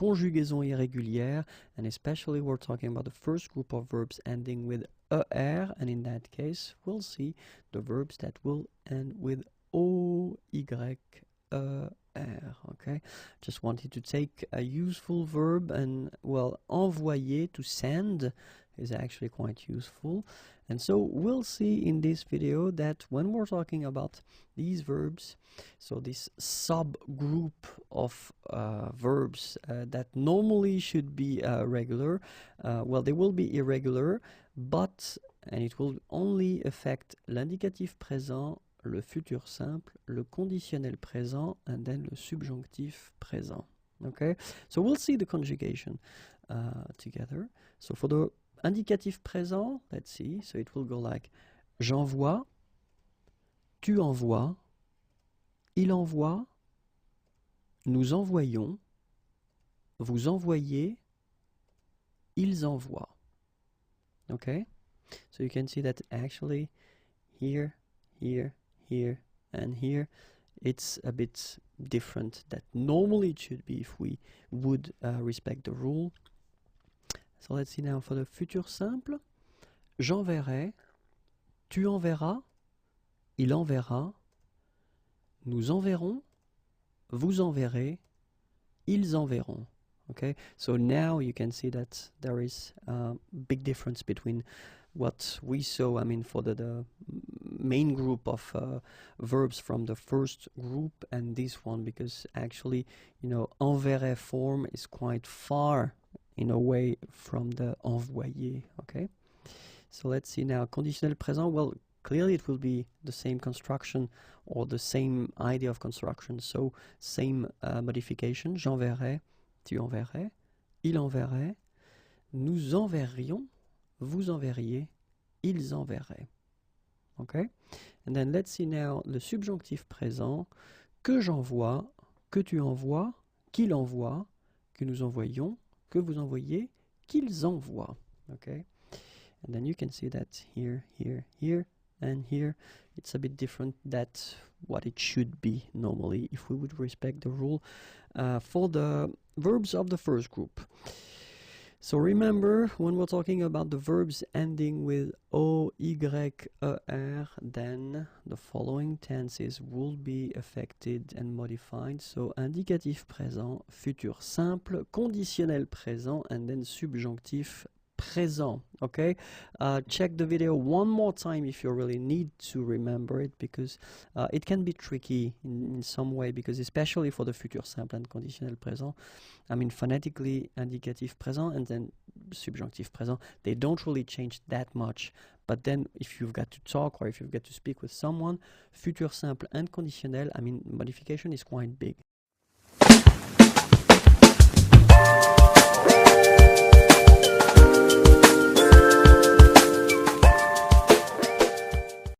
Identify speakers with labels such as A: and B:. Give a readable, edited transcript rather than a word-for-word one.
A: conjugaisons irrégulières, and especially we're talking about the first group of verbs ending with er, and in that case we'll see the verbs that will end with oyer. Okay, just wanted to take a useful verb, and well, envoyer, to send, is actually quite useful. And so we'll see in this video that when we're talking about these verbs, so this subgroup of verbs that normally should be regular, well, they will be irregular, but, and it will only affect l'indicatif présent, le futur simple, le conditionnel présent, and then le subjonctif présent. Okay, so we'll see the conjugation together. So for the indicatif présent, let's see, so it will go like j'envoie, tu envoies, il envoie, nous envoyons, vous envoyez, ils envoient. Okay, so you can see that actually here, and here it's a bit different that normally it should be if we would respect the rule. So let's see now for the futur simple. J'enverrai, tu enverras, il enverra, nous enverrons, vous enverrez, ils enverront. Okay, so now you can see that there is a big difference between what we saw, I mean, for the main group of verbs from the first group and this one, because actually, you know, enverrai form is quite far in a way from the envoyer. Okay, so let's see now conditionnel présent. Well, clearly it will be the same construction or the same idea of construction, so same modification. J'enverrai, tu enverrais, il enverrait, nous enverrions, vous enverriez, ils enverraient. Okay, and then let's see now le subjonctif présent. Que j'envoie, que tu envoies, qu'il envoie, que nous envoyons, que vous envoyez, qu'ils envoient. Okay, and then you can see that here, and here it's a bit different that what it should be normally if we would respect the rule for the verbs of the first group. So remember, when we're talking about the verbs ending with oyer, then the following tenses will be affected and modified. So indicatif présent, futur simple, conditionnel présent, and then subjonctif présent. Okay, check the video one more time if you really need to remember it, because it can be tricky in some way, because especially for the futur simple and conditionnel présent, I mean phonetically indicatif présent and then subjonctif présent, they don't really change that much, but then if you've got to talk or if you've got to speak with someone, futur simple and conditionnel, I mean modification is quite big.